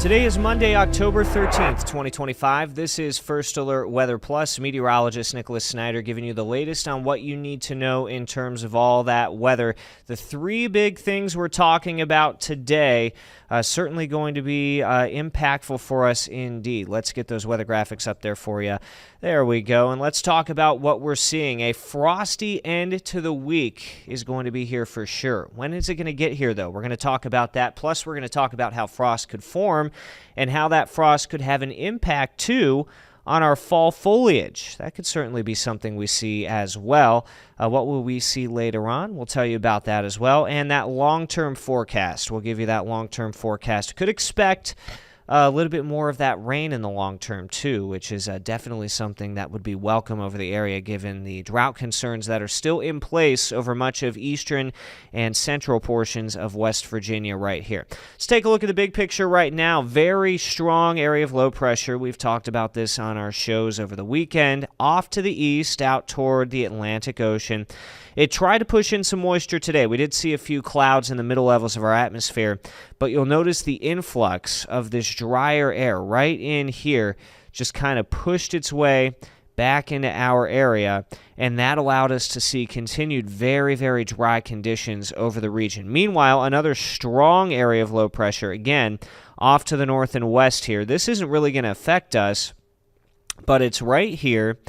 Today is Monday, October 13th, 2025. This is First Alert Weather Plus. Meteorologist Nicholas Snyder giving you the latest on what you need to know in terms of all that weather. The three big things we're talking about today certainly going to be impactful for us indeed. Let's get those weather graphics up there for you. There we go. And let's talk about what we're seeing. A frosty end to the week is going to be here for sure. When is it going to get here, though? We're going to talk about that. Plus, we're going to talk about how frost could form and how that frost could have an impact, too, on our fall foliage. That could certainly be something we see as well. What will we see later on? We'll tell you about that as well. And that long-term forecast. We'll give you that long-term forecast. Could expect a little bit more of that rain in the long term, too, which is definitely something that would be welcome over the area given the drought concerns that are still in place over much of eastern and central portions of West Virginia right here. Let's take a look at the big picture right now. Very strong area of low pressure. We've talked about this on our shows over the weekend. Off to the east, out toward the Atlantic Ocean. It tried to push in some moisture today. We did see a few clouds in the middle levels of our atmosphere, but you'll notice the influx of this drier air right in here just kind of pushed its way back into our area, and that allowed us to see continued very, very dry conditions over the region. Meanwhile, another strong area of low pressure, again, off to the north and west here. This isn't really going to affect us, but it's right here.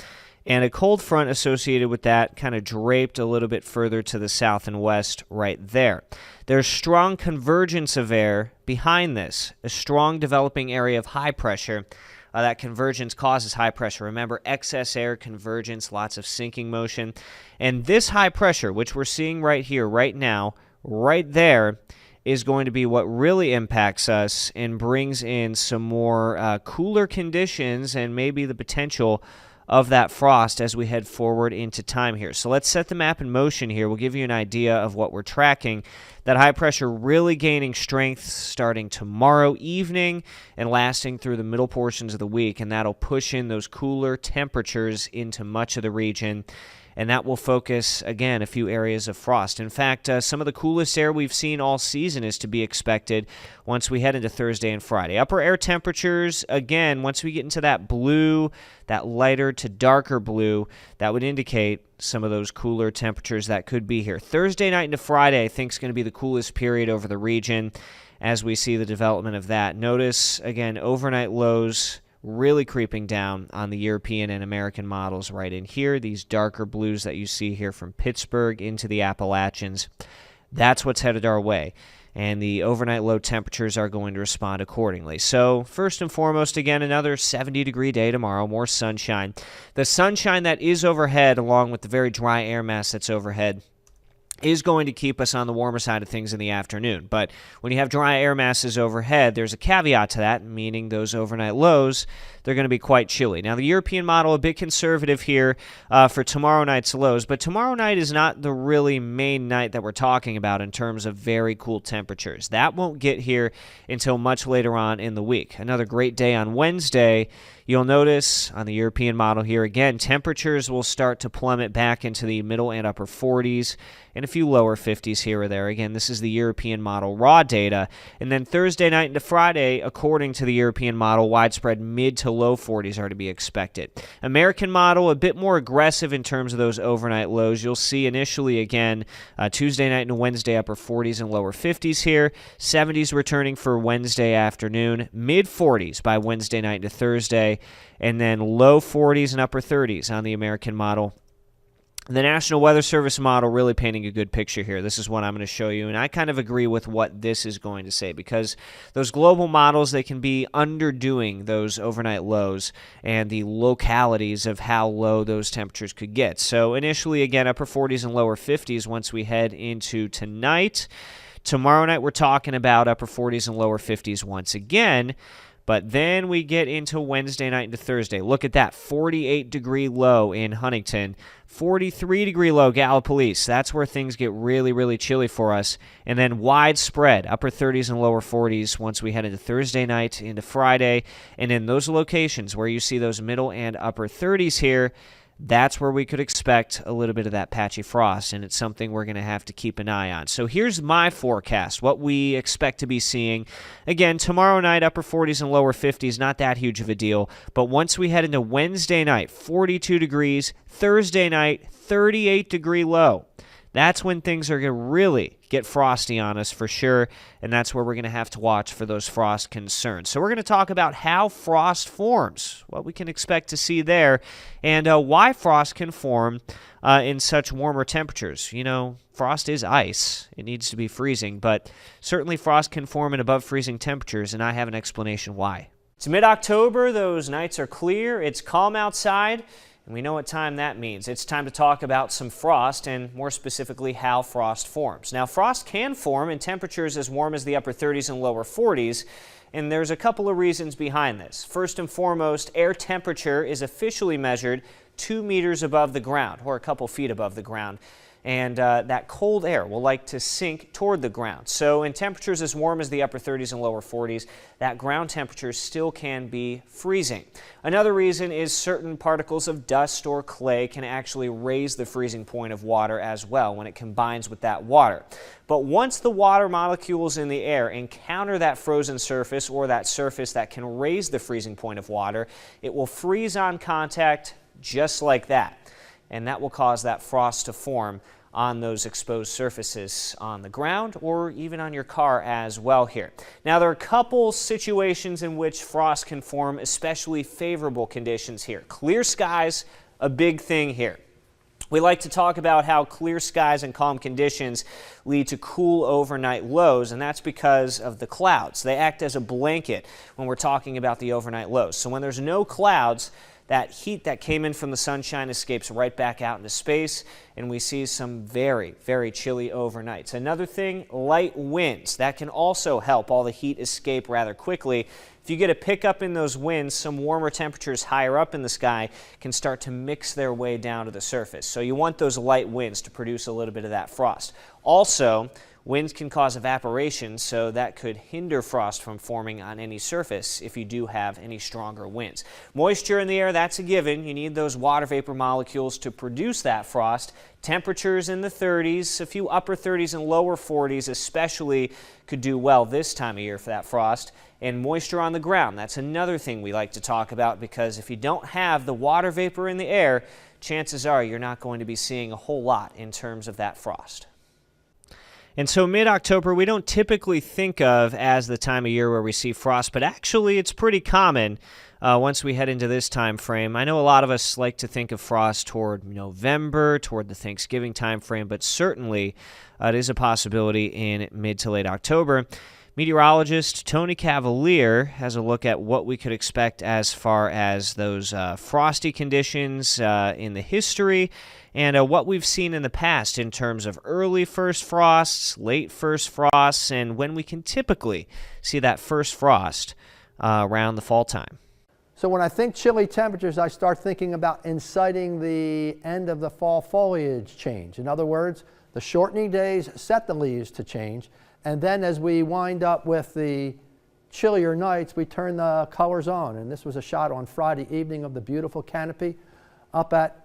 And a cold front associated with that kind of draped a little bit further to the south and west right there. There's strong convergence of air behind this, a strong developing area of high pressure. That convergence causes high pressure. Remember, excess air, convergence, lots of sinking motion. And this high pressure, which we're seeing right here, right now, right there, is going to be what really impacts us and brings in some more cooler conditions and maybe the potential of that frost as we head forward into time here. So let's set the map in motion here. We'll give you an idea of what we're tracking. That high pressure really gaining strength starting tomorrow evening and lasting through the middle portions of the week, and that'll push in those cooler temperatures into much of the region. And that will focus, again, a few areas of frost. In fact, some of the coolest air we've seen all season is to be expected once we head into Thursday and Friday. Upper air temperatures, again, once we get into that blue, that lighter to darker blue, that would indicate some of those cooler temperatures that could be here. Thursday night into Friday, I think, is going to be the coolest period over the region as we see the development of that. Notice, again, overnight lows really creeping down on the European and American models right in here. These darker blues that you see here from Pittsburgh into the Appalachians, that's what's headed our way. And the overnight low temperatures are going to respond accordingly. So first and foremost, again, another 70-degree day tomorrow, more sunshine. The sunshine that is overhead, along with the very dry air mass that's overhead, is going to keep us on the warmer side of things in the afternoon. But when you have dry air masses overhead, there's a caveat to that, meaning those overnight lows, they're going to be quite chilly. Now, the European model, a bit conservative here for tomorrow night's lows, but tomorrow night is not the really main night that we're talking about in terms of very cool temperatures. That won't get here until much later on in the week. Another great day on Wednesday. You'll notice on the European model here, again, temperatures will start to plummet back into the middle and upper 40s and a few lower 50s here or there. Again, this is the European model raw data. And then Thursday night into Friday, according to the European model, widespread mid to low 40s are to be expected. American model, a bit more aggressive in terms of those overnight lows. You'll see initially, again, Tuesday night and Wednesday, upper 40s and lower 50s here. 70s returning for Wednesday afternoon. Mid 40s by Wednesday night into Thursday. And then low 40s and upper 30s on the American model. The National Weather Service model really painting a good picture here. This is what I'm going to show you, and I kind of agree with what this is going to say because those global models, they can be underdoing those overnight lows and the localities of how low those temperatures could get. So initially, again, upper 40s and lower 50s once we head into tonight. Tomorrow night, we're talking about upper 40s and lower 50s once again. But then we get into Wednesday night into Thursday. Look at that, 48-degree low in Huntington, 43-degree low Gallipolis. That's where things get really, really chilly for us. And then widespread, upper 30s and lower 40s once we head into Thursday night into Friday. And in those locations where you see those middle and upper 30s here, that's where we could expect a little bit of that patchy frost, and it's something we're going to have to keep an eye on. So here's my forecast, what we expect to be seeing. Again, tomorrow night, upper 40s and lower 50s, not that huge of a deal. But once we head into Wednesday night, 42 degrees. Thursday night, 38-degree low. That's when things are going to really get frosty on us for sure, and that's where we're going to have to watch for those frost concerns. So we're going to talk about how frost forms, what we can expect to see there, and why frost can form in such warmer temperatures. You know, frost is ice. It needs to be freezing, but certainly frost can form in above freezing temperatures, and I have an explanation why. It's mid-October. Those nights are clear. It's calm outside. And we know what time that means. It's time to talk about some frost, and more specifically how frost forms. Now, frost can form in temperatures as warm as the upper 30s and lower 40s, and there's a couple of reasons behind this. First and foremost, air temperature is officially measured 2 meters above the ground, or a couple feet above the ground. And that cold air will like to sink toward the ground. So in temperatures as warm as the upper 30s and lower 40s, that ground temperature still can be freezing. Another reason is certain particles of dust or clay can actually raise the freezing point of water as well when it combines with that water. But once the water molecules in the air encounter that frozen surface or that surface that can raise the freezing point of water, it will freeze on contact just like that. And that will cause that frost to form on those exposed surfaces on the ground or even on your car as well here. Now, there are a couple situations in which frost can form, especially favorable conditions here. Clear skies, a big thing here. We like to talk about how clear skies and calm conditions lead to cool overnight lows, and that's because of the clouds. They act as a blanket when we're talking about the overnight lows. So when there's no clouds, that heat that came in from the sunshine escapes right back out into space, and we see some very, very chilly overnights. Another thing, light winds. That can also help all the heat escape rather quickly. If you get a pickup in those winds, some warmer temperatures higher up in the sky can start to mix their way down to the surface. So you want those light winds to produce a little bit of that frost. Also, winds can cause evaporation, so that could hinder frost from forming on any surface if you do have any stronger winds. Moisture in the air, that's a given. You need those water vapor molecules to produce that frost. Temperatures in the 30s, a few upper 30s and lower 40s especially could do well this time of year for that frost. And moisture on the ground, that's another thing we like to talk about, because if you don't have the water vapor in the air, chances are you're not going to be seeing a whole lot in terms of that frost. And so mid-October, we don't typically think of as the time of year where we see frost, but actually it's pretty common once we head into this time frame. I know a lot of us like to think of frost toward November, toward the Thanksgiving time frame, but certainly it is a possibility in mid to late October. Meteorologist Tony Cavalier has a look at what we could expect as far as those frosty conditions in the history and what we've seen in the past in terms of early first frosts, late first frosts, and when we can typically see that first frost around the fall time. So when I think chilly temperatures, I start thinking about inciting the end of the fall foliage change. In other words, the shortening days set the leaves to change. And then as we wind up with the chillier nights, we turn the colors on. And this was a shot on Friday evening of the beautiful canopy up at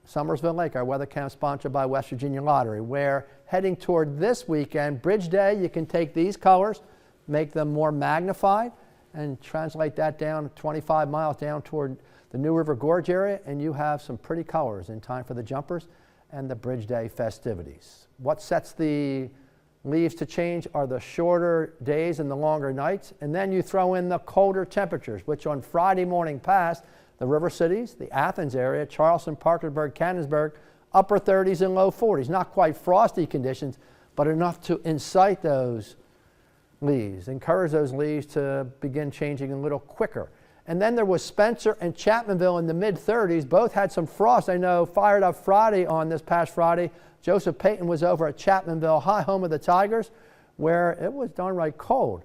Summersville Lake, our weather camp sponsored by West Virginia Lottery, where heading toward this weekend, Bridge Day, you can take these colors, make them more magnified, and translate that down 25 miles down toward the New River Gorge area, and you have some pretty colors in time for the jumpers and the Bridge Day festivities. What sets the leaves to change are the shorter days and the longer nights, and then you throw in the colder temperatures, which on Friday morning past, the river cities, the Athens area, Charleston, Parkersburg, Cannonsburg, upper 30s and low 40s. Not quite frosty conditions, but enough to incite those leaves, encourage those leaves to begin changing a little quicker. And then there was Spencer and Chapmanville in the mid-30s. Both had some frost. I know fired up Friday on this past Friday. Joseph Payton was over at Chapmanville High, home of the Tigers, where it was downright cold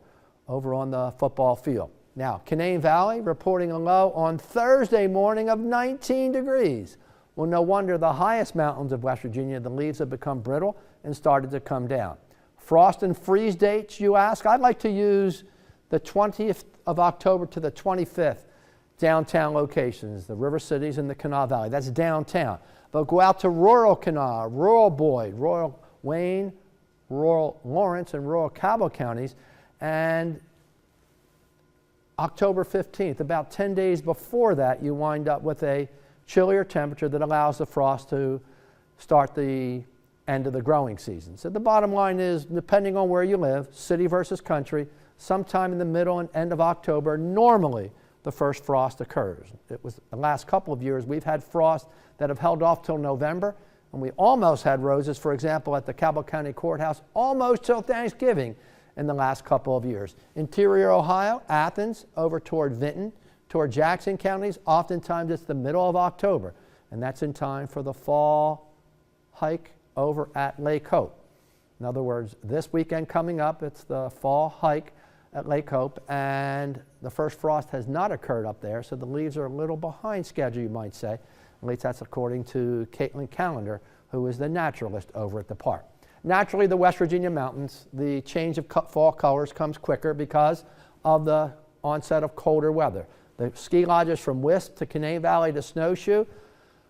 over on the football field. Now, Canaan Valley reporting a low on Thursday morning of 19 degrees. Well, no wonder the highest mountains of West Virginia, the leaves have become brittle and started to come down. Frost and freeze dates, you ask? I'd like to use the 20th of October to the 25th downtown locations, the river cities and the Kanawha Valley. That's downtown. But go out to rural Kanawha, rural Boyd, rural Wayne, rural Lawrence, and rural Cabell counties, and October 15th, about 10 days before that, you wind up with a chillier temperature that allows the frost to start the end of the growing season. So the bottom line is, depending on where you live, city versus country, sometime in the middle and end of October, normally the first frost occurs. It was the last couple of years we've had frost that have held off till November, and we almost had roses, for example, at the Cabell County Courthouse, almost till Thanksgiving in the last couple of years. Interior Ohio, Athens, over toward Vinton, toward Jackson counties, oftentimes it's the middle of October, and that's in time for the fall hike over at Lake Hope. In other words, this weekend coming up, it's the fall hike at Lake Hope, and the first frost has not occurred up there, so the leaves are a little behind schedule, you might say. At least that's according to Caitlin Callender, who is the naturalist over at the park. Naturally, the West Virginia mountains, the change of fall colors comes quicker because of the onset of colder weather. The ski lodges from Wisp to Canaan Valley to Snowshoe,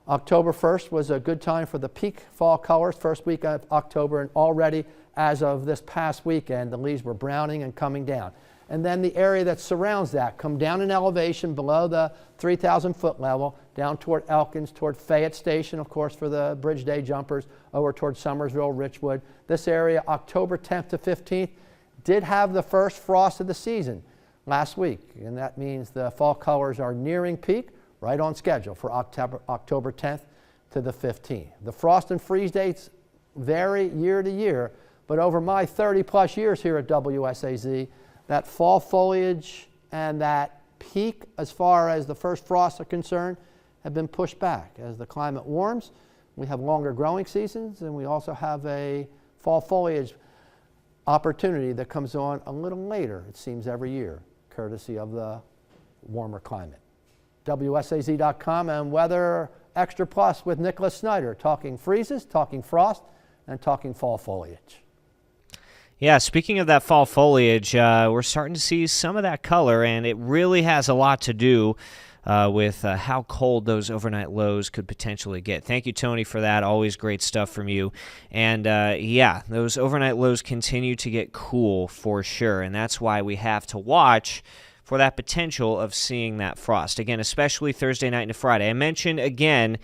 October 1st was a good time for the peak fall colors, first week of October, and already as of this past weekend, the leaves were browning and coming down. And then the area that surrounds that, come down in elevation below the 3,000 foot level, down toward Elkins, toward Fayette Station, of course, for the Bridge Day jumpers, over toward Summersville, Richwood. This area, October 10th to 15th, did have the first frost of the season last week. And that means the fall colors are nearing peak, right on schedule for October 10th to the 15th. The frost and freeze dates vary year to year, but over my 30 plus years here at WSAZ, that fall foliage and that peak as far as the first frosts are concerned have been pushed back. As the climate warms, we have longer growing seasons, and we also have a fall foliage opportunity that comes on a little later, it seems, every year, courtesy of the warmer climate. WSAZ.com and Weather Extra Plus with Nicholas Snyder, talking freezes, talking frost, and talking fall foliage. Yeah, speaking of that fall foliage, we're starting to see some of that color, and it really has a lot to do with how cold those overnight lows could potentially get. Thank you, Tony, for that. Always great stuff from you. And yeah, those overnight lows continue to get cool for sure, and that's why we have to watch for that potential of seeing that frost. Again, especially Thursday night into Friday. I mentioned, again,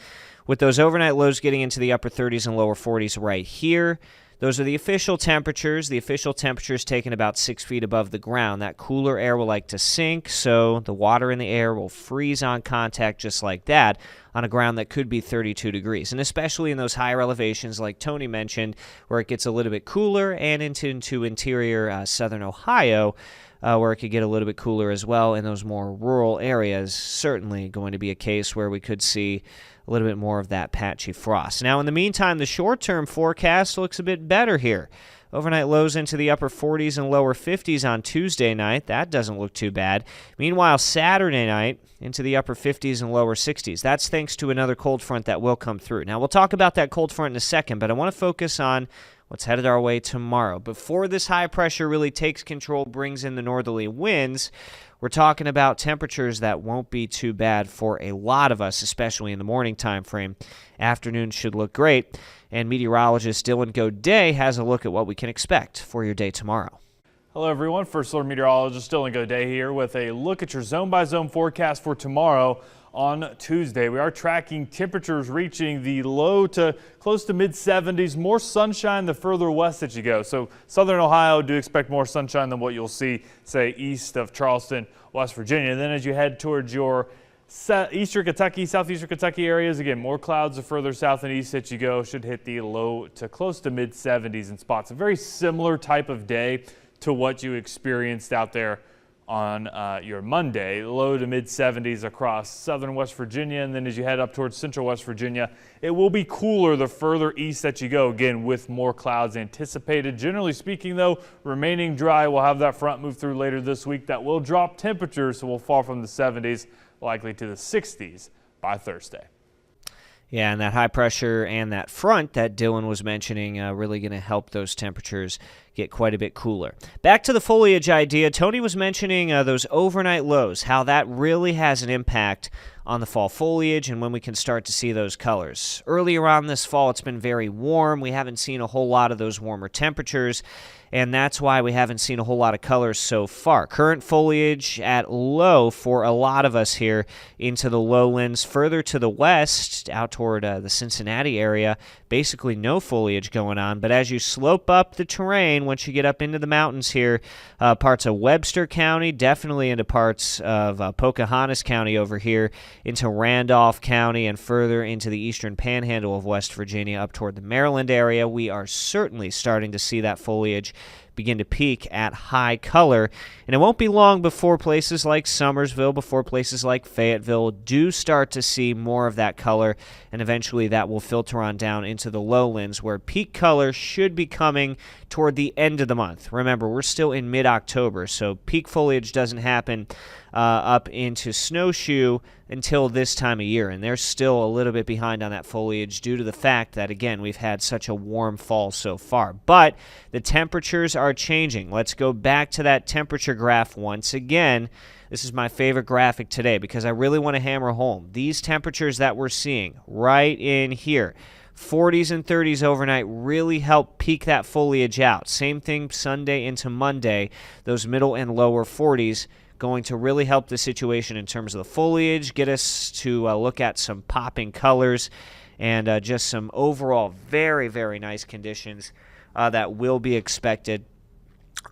with those overnight lows getting into the upper 30s and lower 40s right here, those are the official temperatures. The official temperature is taken about 6 feet above the ground. That cooler air will like to sink, so the water in the air will freeze on contact just like that on a ground that could be 32 degrees. And especially in those higher elevations like Tony mentioned, where it gets a little bit cooler, and into interior southern Ohio, where it could get a little bit cooler as well in those more rural areas, certainly going to be a case where we could see a little bit more of that patchy frost. Now, in the meantime, the short-term forecast looks a bit better here. Overnight lows into the upper 40s and lower 50s on Tuesday night. That doesn't look too bad. Meanwhile, Saturday night into the upper 50s and lower 60s. That's thanks to another cold front that will come through. Now, we'll talk about that cold front in a second, but I want to focus on what's headed our way tomorrow. Before this high pressure really takes control, brings in the northerly winds, we're talking about temperatures that won't be too bad for a lot of us, especially in the morning time frame. Afternoon should look great, and meteorologist Dylan Godet has a look at what we can expect for your day tomorrow. Hello everyone, First Alert Meteorologist Dylan Godet here with a look at your zone-by-zone forecast for tomorrow on Tuesday. We are tracking temperatures reaching the low to close to mid-70s, more sunshine the further west that you go. So southern Ohio, do expect more sunshine than what you'll see, say, east of Charleston, West Virginia. And then as you head towards your eastern Kentucky, southeastern Kentucky areas, again, more clouds the further south and east that you go, should hit the low to close to mid-70s in spots. A very similar type of day to what you experienced out there on your Monday, low to mid-70s across southern West Virginia, and then as you head up towards central West Virginia, it will be cooler the further east that you go, again with more clouds anticipated. Generally speaking, though, remaining dry. We'll have that front move through later this week that will drop temperatures, so we'll fall from the 70s likely to the 60s by Thursday. Yeah, and that high pressure and that front that Dylan was mentioning really going to help those temperatures get quite a bit cooler. Back to the foliage idea, Tony was mentioning those overnight lows, how that really has an impact on the fall foliage and when we can start to see those colors. Earlier on this fall, it's been very warm. We haven't seen a whole lot of those warmer temperatures, and that's why we haven't seen a whole lot of colors so far. Current foliage at low for a lot of us here into the lowlands. Further to the west, out toward the Cincinnati area, basically no foliage going on. But as you slope up the terrain, once you get up into the mountains here, parts of Webster County, definitely into parts of Pocahontas County over here, into Randolph County, and further into the eastern panhandle of West Virginia up toward the Maryland area, we are certainly starting to see that foliage begin to peak at high color. And it won't be long before places like Summersville, before places like Fayetteville do start to see more of that color, and eventually that will filter on down into the lowlands, where peak color should be coming toward the end of the month. Remember, we're still in mid-October, so peak foliage doesn't happen up into snowshoe until this time of year, and they're still a little bit behind on that foliage due to the fact that, again, we've had such a warm fall so far. But the temperatures are changing. Let's go back to that temperature graph once again. This is my favorite graphic today because I really want to hammer home these temperatures that we're seeing right in here. 40s and 30s overnight really help peak that foliage out. Same thing Sunday into Monday, those middle and lower 40s going to really help the situation in terms of the foliage, get us to look at some popping colors, and just some overall very, very nice conditions that will be expected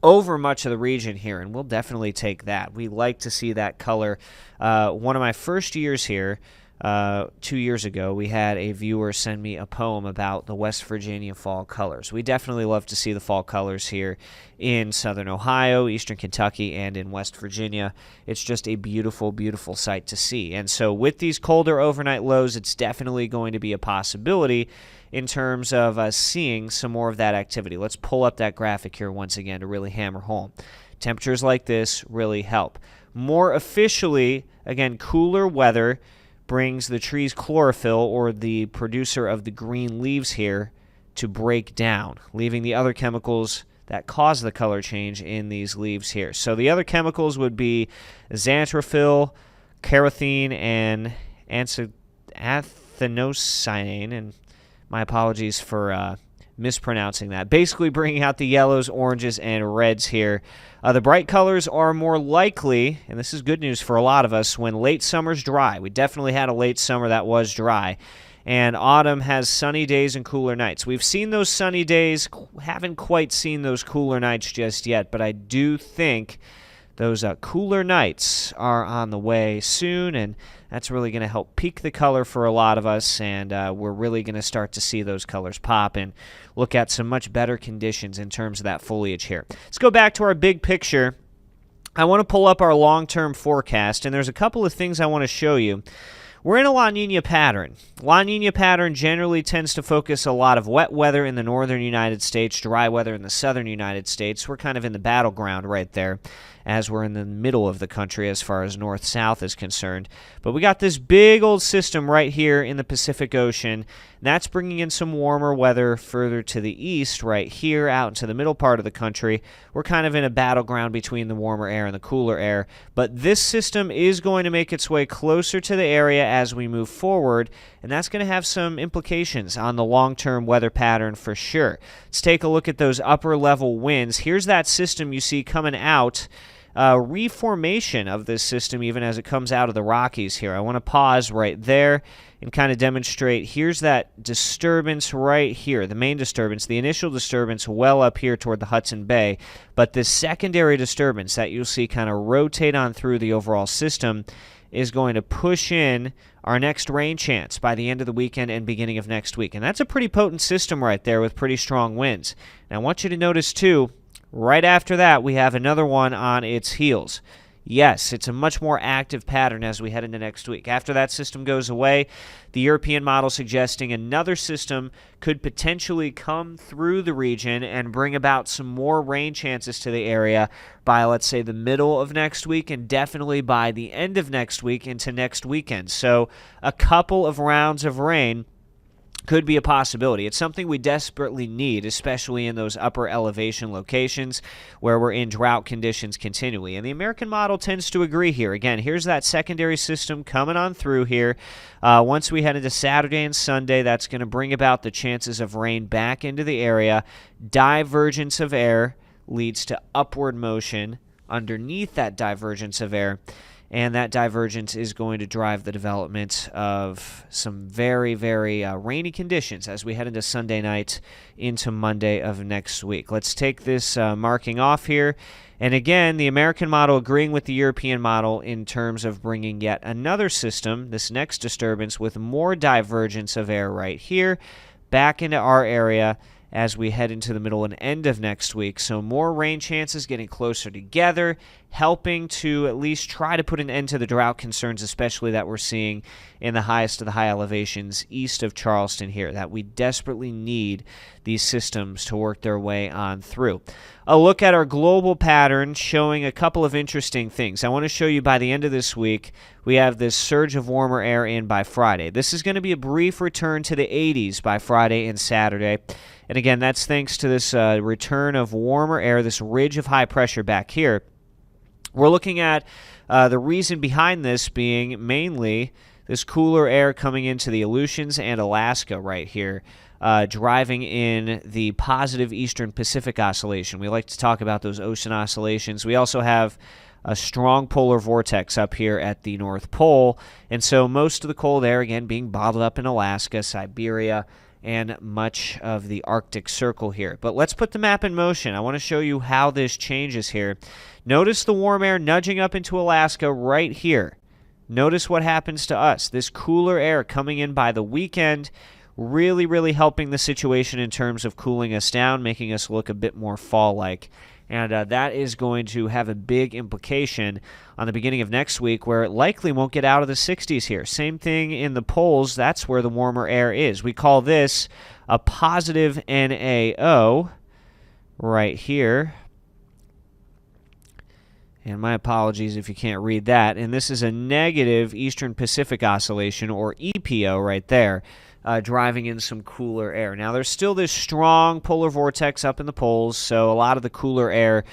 over much of the region here, and we'll definitely take that. We like to see that color. One of my first years here, 2 years ago, we had a viewer send me a poem about the West Virginia fall colors. We definitely love to see the fall colors here in southern Ohio, eastern Kentucky, and in West Virginia. It's just a beautiful, beautiful sight to see. And so with these colder overnight lows, it's definitely going to be a possibility in terms of us seeing some more of that activity. Let's pull up that graphic here once again to really hammer home. Temperatures like this really help. More officially, again, cooler weather brings the tree's chlorophyll, or the producer of the green leaves here, to break down, leaving the other chemicals that cause the color change in these leaves here. So the other chemicals would be xanthophyll, carotene, and anthracene, and my apologies for mispronouncing that. Basically bringing out the yellows, oranges, and reds here. The bright colors are more likely, and this is good news for a lot of us, when late summer's dry. We definitely had a late summer that was dry. And autumn has sunny days and cooler nights. We've seen those sunny days, haven't quite seen those cooler nights just yet, but I do think those cooler nights are on the way soon, and that's really going to help peak the color for a lot of us, and we're really going to start to see those colors pop and look at some much better conditions in terms of that foliage here. Let's go back to our big picture. I want to pull up our long-term forecast, and there's a couple of things I want to show you. We're in a La Nina pattern. La Nina pattern generally tends to focus a lot of wet weather in the northern United States, dry weather in the southern United States. We're kind of in the battleground right there, as we're in the middle of the country as far as north-south is concerned. But we got this big old system right here in the Pacific Ocean, and that's bringing in some warmer weather further to the east right here out into the middle part of the country. We're kind of in a battleground between the warmer air and the cooler air, but this system is going to make its way closer to the area as we move forward, and that's going to have some implications on the long-term weather pattern for sure. Let's take a look at those upper-level winds. Here's that system you see coming out. Reformation of this system even as it comes out of the Rockies here. I want to pause right there and kind of demonstrate. Here's that disturbance right here, the main disturbance, the initial disturbance well up here toward the Hudson Bay, but this secondary disturbance that you'll see kind of rotate on through the overall system is going to push in our next rain chance by the end of the weekend and beginning of next week. And that's a pretty potent system right there with pretty strong winds. And I want you to notice too, right after that, we have another one on its heels. Yes, it's a much more active pattern as we head into next week. After that system goes away, the European model suggesting another system could potentially come through the region and bring about some more rain chances to the area by, let's say, the middle of next week and definitely by the end of next week into next weekend. So a couple of rounds of rain could be a possibility. It's something we desperately need, especially in those upper elevation locations where we're in drought conditions continually. And the American model tends to agree here. Again, here's that secondary system coming on through here. Once we head into Saturday and Sunday, that's going to bring about the chances of rain back into the area. Divergence of air leads to upward motion underneath that divergence of air. And that divergence is going to drive the development of some very, very rainy conditions as we head into Sunday night into Monday of next week. Let's take this marking off here. And again, the American model agreeing with the European model in terms of bringing yet another system, this next disturbance with more divergence of air right here, back into our area as we head into the middle and end of next week. So more rain chances getting closer together, helping to at least try to put an end to the drought concerns, especially that we're seeing in the highest of the high elevations east of Charleston here, that we desperately need these systems to work their way on through. A look at our global pattern showing a couple of interesting things. I want to show you by the end of this week, we have this surge of warmer air in by Friday. This is going to be a brief return to the 80s by Friday and Saturday. And again, that's thanks to this return of warmer air, this ridge of high pressure back here. We're looking at the reason behind this being mainly this cooler air coming into the Aleutians and Alaska right here, driving in the positive Eastern Pacific oscillation. We like to talk about those ocean oscillations. We also have a strong polar vortex up here at the North Pole, and so most of the cold air, again, being bottled up in Alaska, Siberia, and much of the Arctic Circle here. But let's put the map in motion. I want to show you how this changes here. Notice the warm air nudging up into Alaska right here. Notice what happens to us. This cooler air coming in by the weekend, really, really helping the situation in terms of cooling us down, making us look a bit more fall-like. And that is going to have a big implication on the beginning of next week, where it likely won't get out of the 60s here. Same thing in the poles. That's where the warmer air is. We call this a positive NAO right here. And my apologies if you can't read that. And this is a negative Eastern Pacific oscillation, or EPO, right there. Driving in some cooler air. Now, there's still this strong polar vortex up in the poles, so a lot of the cooler air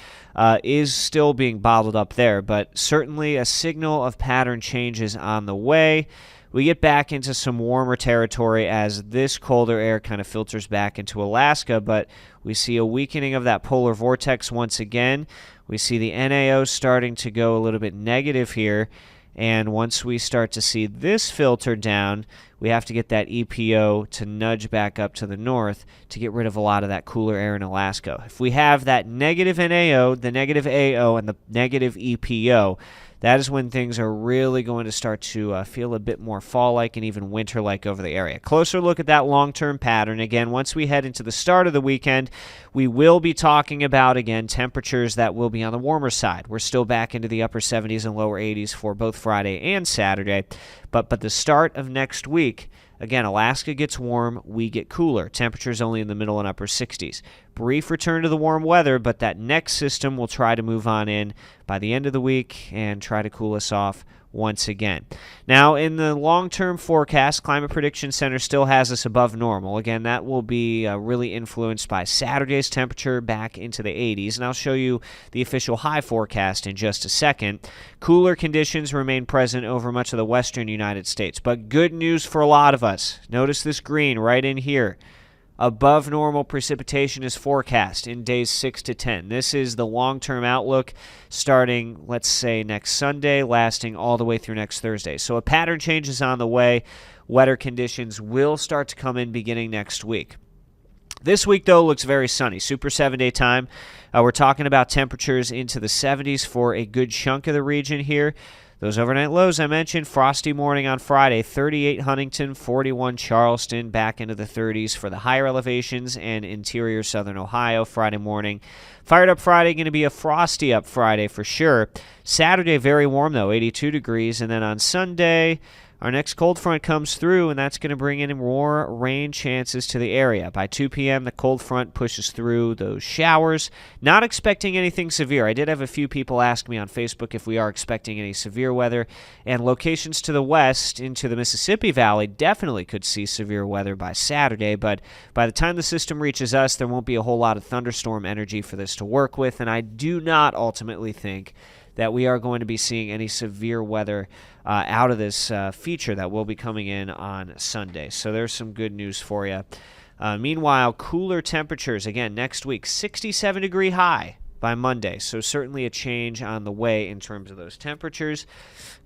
is still being bottled up there, but certainly a signal of pattern changes on the way. We get back into some warmer territory as this colder air kind of filters back into Alaska, but we see a weakening of that polar vortex once again. We see the NAO starting to go a little bit negative here. And once we start to see this filter down, we have to get that EPO to nudge back up to the north to get rid of a lot of that cooler air in Alaska. If we have that negative NAO, the negative AO, and the negative EPO, that is when things are really going to start to feel a bit more fall-like and even winter-like over the area. Closer look at that long-term pattern. Again, once we head into the start of the weekend, we will be talking about, again, temperatures that will be on the warmer side. We're still back into the upper 70s and lower 80s for both Friday and Saturday. But the start of next week, again, Alaska gets warm, we get cooler. Temperatures only in the middle and upper 60s. Brief return to the warm weather, but that next system will try to move on in by the end of the week and try to cool us off once again. Now, in the long-term forecast, Climate Prediction Center still has us above normal. Again, that will be really influenced by Saturday's temperature back into the 80s, and I'll show you the official high forecast in just a second. Cooler conditions remain present over much of the western United States, but good news for a lot of us. Notice this green right in here. Above normal precipitation is forecast in days 6 to 10. This is the long-term outlook starting, let's say, next Sunday, lasting all the way through next Thursday. So a pattern change is on the way. Wetter conditions will start to come in beginning next week. This week, though, looks very sunny. Super 7-day time. We're talking about temperatures into the 70s for a good chunk of the region here. Those overnight lows I mentioned, frosty morning on Friday, 38 Huntington, 41 Charleston, back into the 30s for the higher elevations and interior southern Ohio Friday morning. Fired up Friday, going to be a frosty up Friday for sure. Saturday, very warm though, 82 degrees. And then on Sunday, our next cold front comes through, and that's going to bring in more rain chances to the area. By 2 p.m., the cold front pushes through those showers. Not expecting anything severe. I did have a few people ask me on Facebook if we are expecting any severe weather, and locations to the west into the Mississippi Valley definitely could see severe weather by Saturday, but by the time the system reaches us, there won't be a whole lot of thunderstorm energy for this to work with, and I do not ultimately think that we are going to be seeing any severe weather out of this feature that will be coming in on Sunday. So there's some good news for you. Meanwhile, cooler temperatures, again, next week, 67-degree high by Monday. So certainly a change on the way in terms of those temperatures.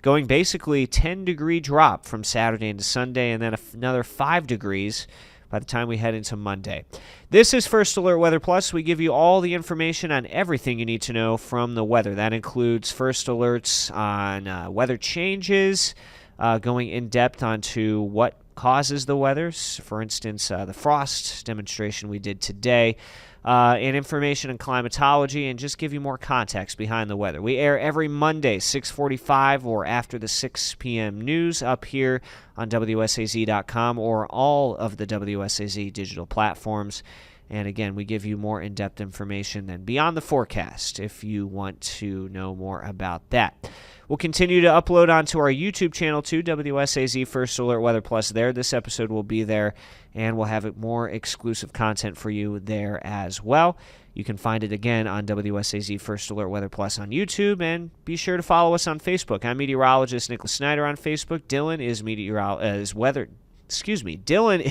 Going basically 10-degree drop from Saturday into Sunday, and then another 5 degrees by the time we head into Monday. This is First Alert Weather Plus. We give you all the information on everything you need to know from the weather. That includes first alerts on weather changes, going in depth onto what causes the weather. For instance, the frost demonstration we did today, and information on climatology, and just give you more context behind the weather. We air every Monday, 6:45 or after the 6 p.m. news up here on WSAZ.com or all of the WSAZ digital platforms. And again, we give you more in-depth information than Beyond the Forecast if you want to know more about that. We'll continue to upload onto our YouTube channel too, WSAZ First Alert Weather Plus there. This episode will be there, and we'll have more exclusive content for you there as well. You can find it again on WSAZ First Alert Weather Plus on YouTube, and be sure to follow us on Facebook. I'm meteorologist Nicholas Snyder on Facebook. Dylan is Dylan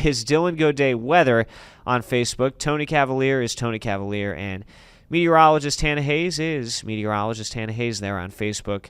is Dylan Goday Weather on Facebook. Tony Cavalier is Tony Cavalier, and meteorologist Hannah Hayes is meteorologist Hannah Hayes there on Facebook.